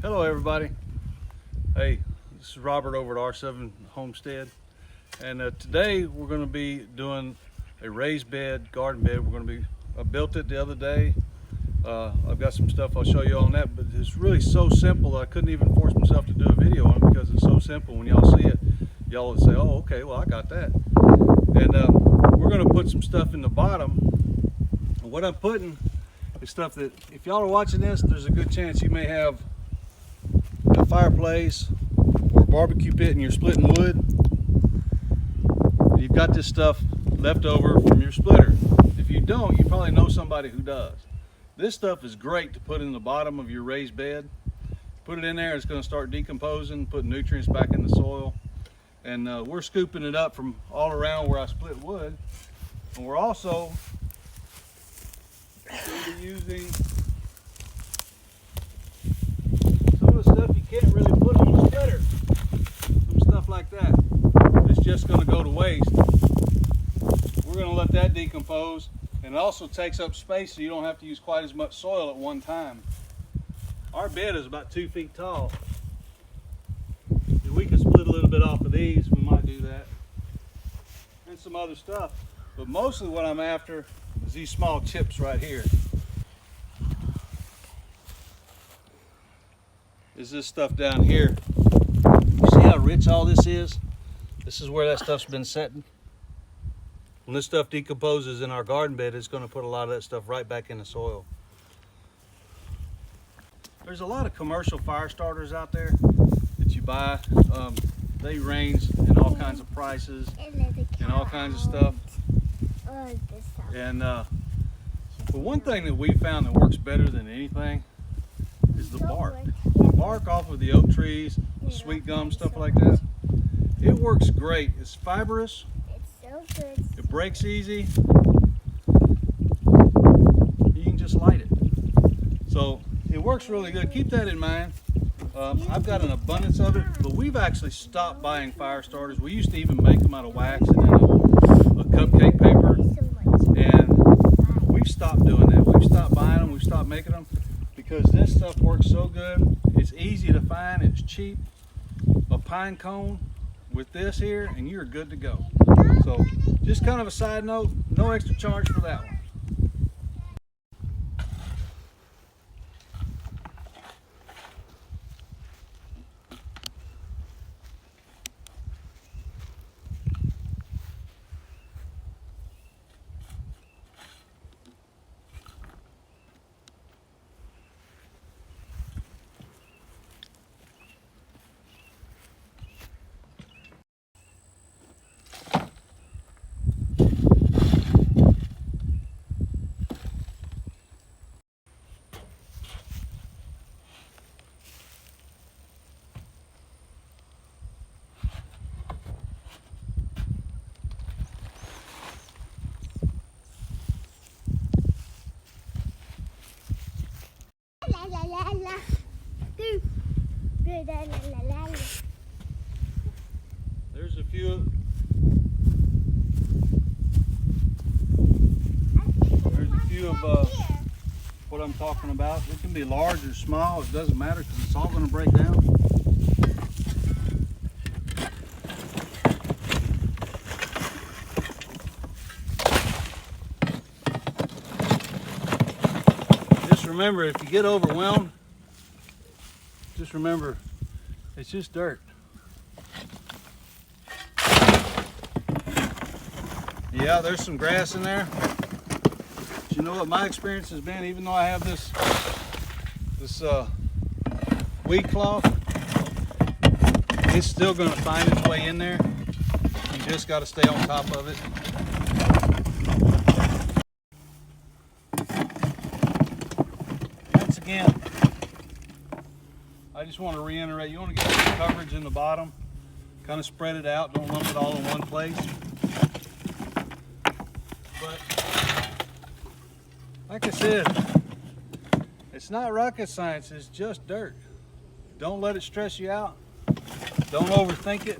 Hello everybody. Hey, this is Robert over at RSeven Homestead, and today we're going to be doing a raised bed, garden bed. I built it the other day. I've got some stuff I'll show you on that, but it's really so simple that I couldn't even force myself to do a video on it because it's so simple. When y'all see it, y'all will say, oh okay, well I got that. And we're going to put some stuff in the bottom. And what I'm putting is stuff that, if y'all are watching this, there's a good chance you may have a fireplace or a barbecue pit and you're splitting wood. You've got this stuff left over from your splitter. If you don't, you probably know somebody who does. This stuff is great to put in the bottom of your raised bed. Put it in there, it's going to start decomposing, put nutrients back in the soil. And we're scooping it up from all around where I split wood. And we're also going to be using stuff you can't really put on the splitter. Some stuff like that. It's just going to go to waste. We're going to let that decompose, and it also takes up space so you don't have to use quite as much soil at one time. Our bed is about 2 feet tall. If we could split a little bit off of these, we might do that. And some other stuff. But mostly what I'm after is these small chips right here. Is this stuff down here. You see how rich all this is? This is where that stuff's been setting. When this stuff decomposes in our garden bed, it's going to put a lot of that stuff right back in the soil. There's a lot of commercial fire starters out there that you buy. They range in all kinds of prices and all kinds of stuff. And but one thing that we found that works better than anything is the bark. Bark off of the oak trees, sweet gum, stuff like that. It works great. It's fibrous. It's so good. It breaks easy. You can just light it. So it works really good. Keep that in mind. I've got an abundance of it, but we've actually stopped buying fire starters. We used to even make them out of wax and then a cupcake paper, and we've stopped doing that. We've stopped buying them. We've stopped making them. Because this stuff works so good. It's easy to find, it's cheap. A pine cone with this here and you're good to go. So just kind of a side note, no extra charge for that one. There's a few of what I'm talking about. It can be large or small, it doesn't matter because it's all going to break down. Just remember, if you get overwhelmed, just remember, it's just dirt. Yeah, there's some grass in there. But you know what my experience has been, even though I have this weed cloth, it's still going to find its way in there. You just got to stay on top of it. Once again, I just want to reiterate, you want to get some coverage in the bottom, kind of spread it out, don't lump it all in one place. But like I said, it's not rocket science, it's just dirt. Don't let it stress you out. Don't overthink it.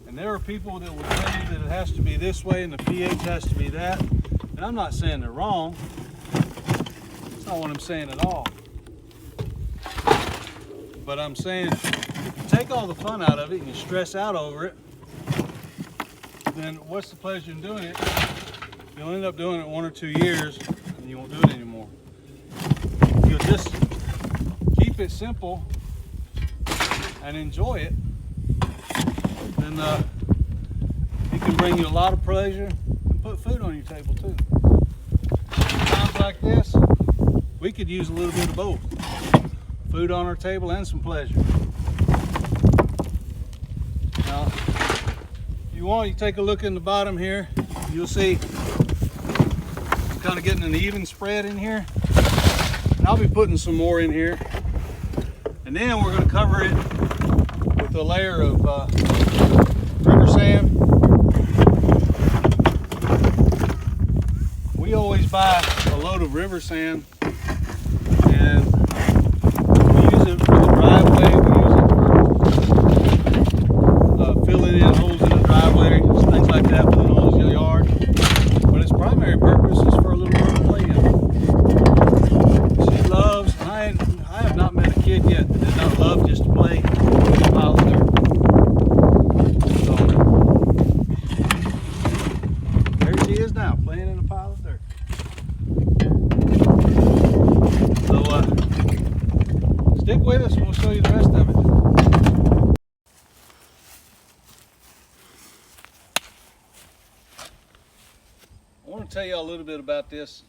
And there are people that will tell you that it has to be this way and the pH has to be that. And I'm not saying they're wrong. That's not what I'm saying at all. But I'm saying, if you take all the fun out of it and you stress out over it, then what's the pleasure in doing it? You'll end up doing it 1 or 2 years and you won't do it anymore. You'll just keep it simple and enjoy it, then it can bring you a lot of pleasure and put food on your table too. Times like this, we could use a little bit of both. Food on our table and some pleasure. Now, if you want, you take a look in the bottom here, you'll see I'm kind of getting an even spread in here. And I'll be putting some more in here. And then we're going to cover it with a layer of river sand. We always buy a load of river sand, and we use it for the driveway. We use it for filling in holes in the driveway, things like that, filling holes in your yard. But its primary purpose is for a little girl to play in. She loves, I have not met a kid yet that did not love just to play in a pile of dirt. So, there she is now, playing in a pile of dirt. So, stick with us and we'll show you the rest of it. I want to tell you a little bit about this.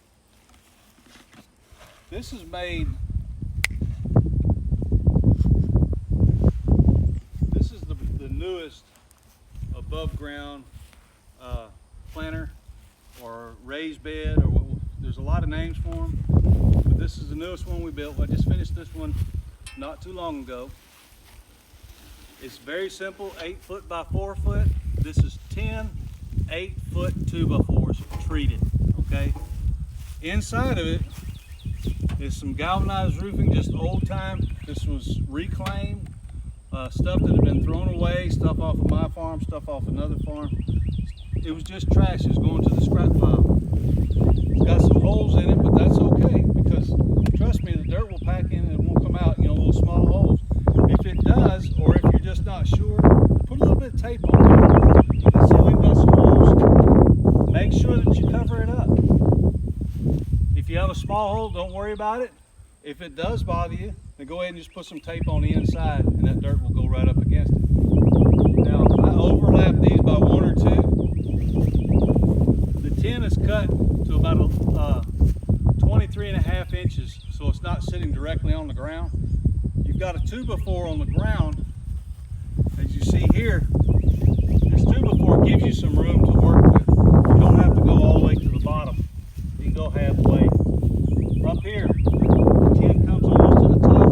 This is made, this is the newest above ground planter or raised bed, or there's a lot of names for them, but this is the newest one we built. I just finished this one not too long ago. It's very simple, 8 foot by 4 foot. This is 10 8-foot 2x4s treated, okay? Inside of it is some galvanized roofing, just old time. This was reclaimed, stuff that had been thrown away, stuff off of my farm, stuff off another farm. It was just trash, it was going to the scrap pile. It's got some holes in it, but that's okay, because trust me, the dirt will pack in and it won't come out, you know, little small holes. If it does, or if you're just not sure, put a little bit of tape on it. You can see we've got some holes. Make sure that you cover it up. If you have a small hole, don't worry about it. If it does bother you, then go ahead and just put some tape on the inside and that dirt will go right up against it. Now, I overlap these by 1 or 2. The tin is cut to about 23.5 inches, so it's not sitting directly on the ground. You've got a 2x4 on the ground. As you see here, this 2x4 gives you some room to work with. You don't have to go all the way to the bottom. You can go halfway. Up here, the tin comes almost to the top.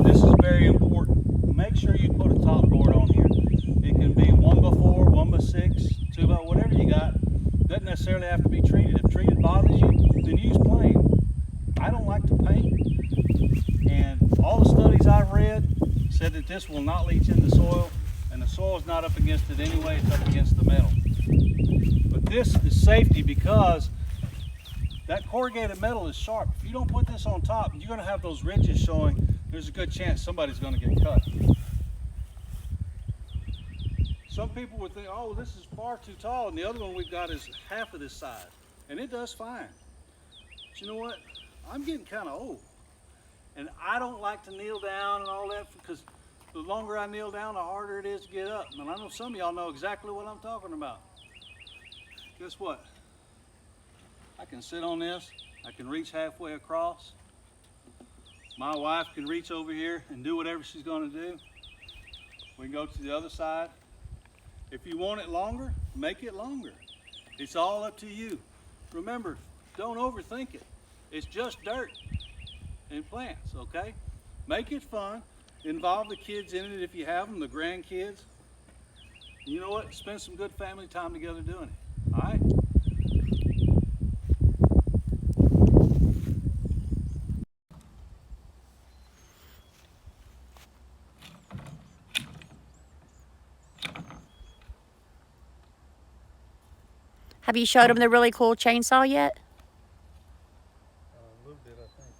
This is very important. Make sure you put a top board on here. It can be 1x4, 1x6, 2x, whatever you got. Doesn't necessarily have to be treated. If treated bothers you, then use plain. I don't like to paint, and all the studies I've read said that this will not leach in the soil, and the soil is not up against it anyway, it's up against the metal. But this is safety because that corrugated metal is sharp. If you don't put this on top, you're going to have those ridges showing. There's a good chance somebody's going to get cut. Some people would think, oh, this is far too tall, and the other one we've got is half of this size, and it does fine. But you know what? I'm getting kind of old, and I don't like to kneel down and all that, because the longer I kneel down, the harder it is to get up. And I know some of y'all know exactly what I'm talking about. Guess what? I can sit on this, I can reach halfway across. My wife can reach over here and do whatever she's going to do. We can go to the other side. If you want it longer, make it longer. It's all up to you. Remember, don't overthink it. It's just dirt and plants, okay? Make it fun. Involve the kids in it if you have them, the grandkids. You know what? Spend some good family time together doing it, all right? Have you showed them the really cool chainsaw yet? A little bit, I think.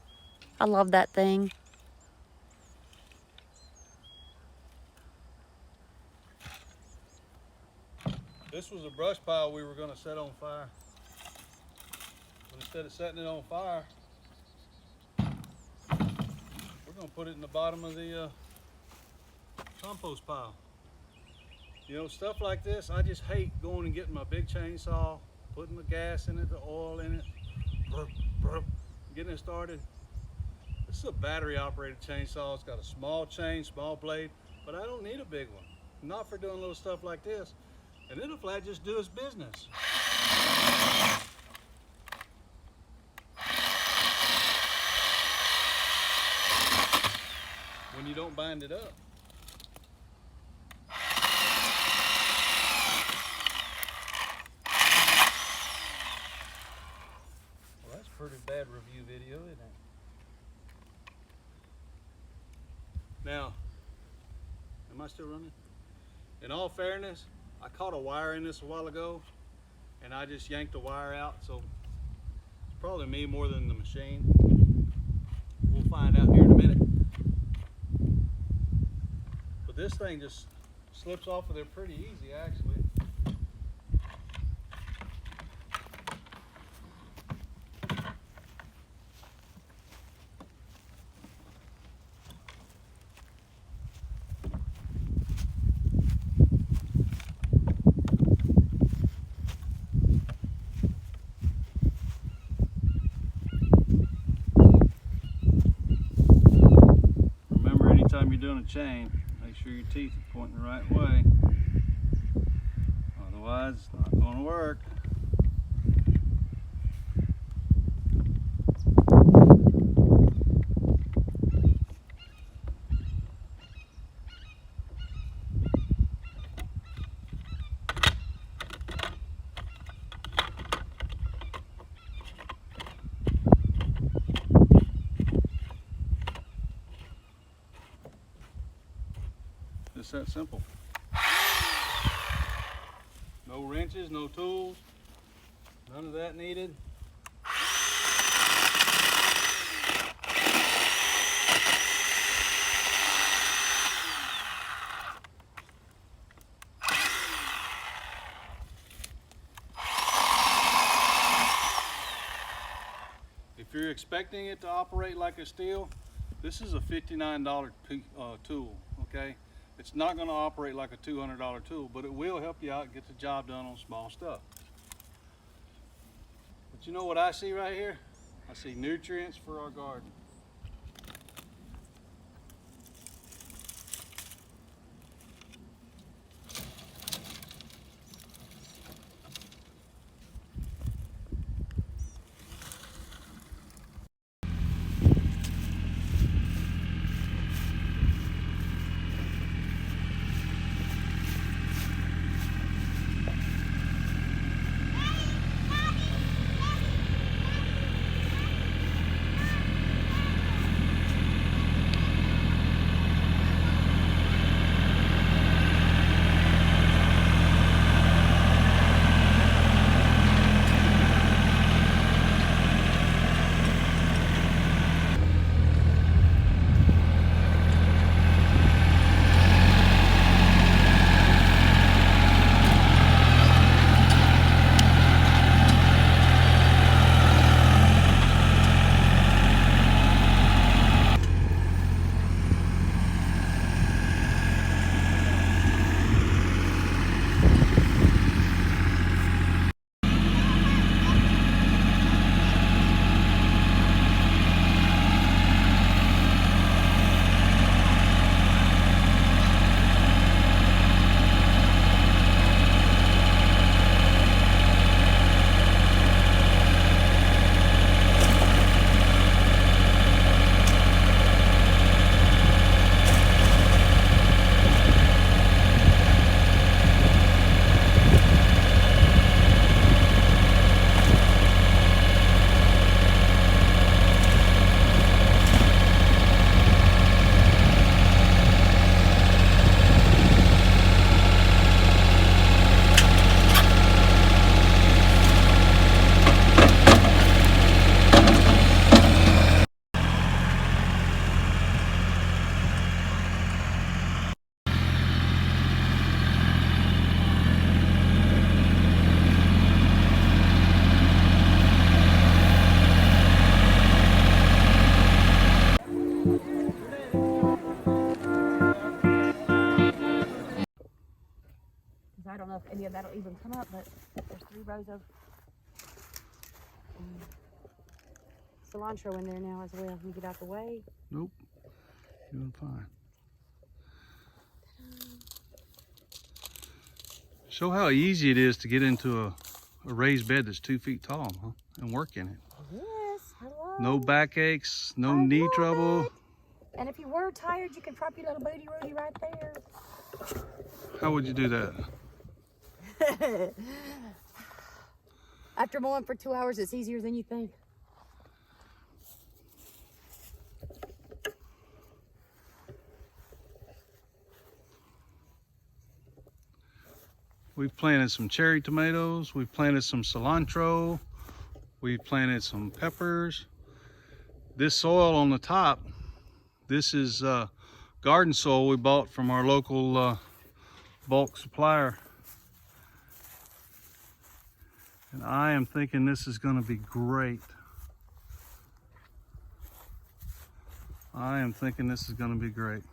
I love that thing. This was a brush pile we were gonna set on fire. But instead of setting it on fire, we're gonna put it in the bottom of the compost pile. You know, stuff like this, I just hate going and getting my big chainsaw, putting the gas in it, the oil in it, burp, burp, getting it started. This is a battery operated chainsaw. It's got a small chain, small blade, but I don't need a big one. Not for doing little stuff like this. And it'll flat just do its business. When you don't bind it up. Well, that's a pretty bad review video, isn't it? Now, am I still running? In all fairness, I caught a wire in this a while ago and I just yanked the wire out, so it's probably me more than the machine. We'll find out here in a minute. But this thing just slips off of there pretty easy, actually. Anytime you're doing a chain, make sure your teeth are pointing the right way. Otherwise, it's not going to work. Just that simple. No wrenches, no tools, none of that needed. If you're expecting it to operate like a steel, this is a $59 tool, okay? It's not going to operate like a $200 tool, but it will help you out and get the job done on small stuff. But you know what I see right here? I see nutrients for our garden. any of that'll even come up, but there's 3 rows of cilantro in there now as well. Let me get out the way. Nope. Doing fine. Show how easy it is to get into a raised bed that's 2 feet tall, huh? And work in it. Yes, hello. No backaches, no knee trouble. It. And if you were tired, you could prop your little booty Rudy right there. How would you do that? After mowing for 2 hours, it's easier than you think. We've planted some cherry tomatoes. We've planted some cilantro. We've planted some peppers. This soil on the top, this is garden soil we bought from our local bulk supplier. And I am thinking this is going to be great. I am thinking this is going to be great.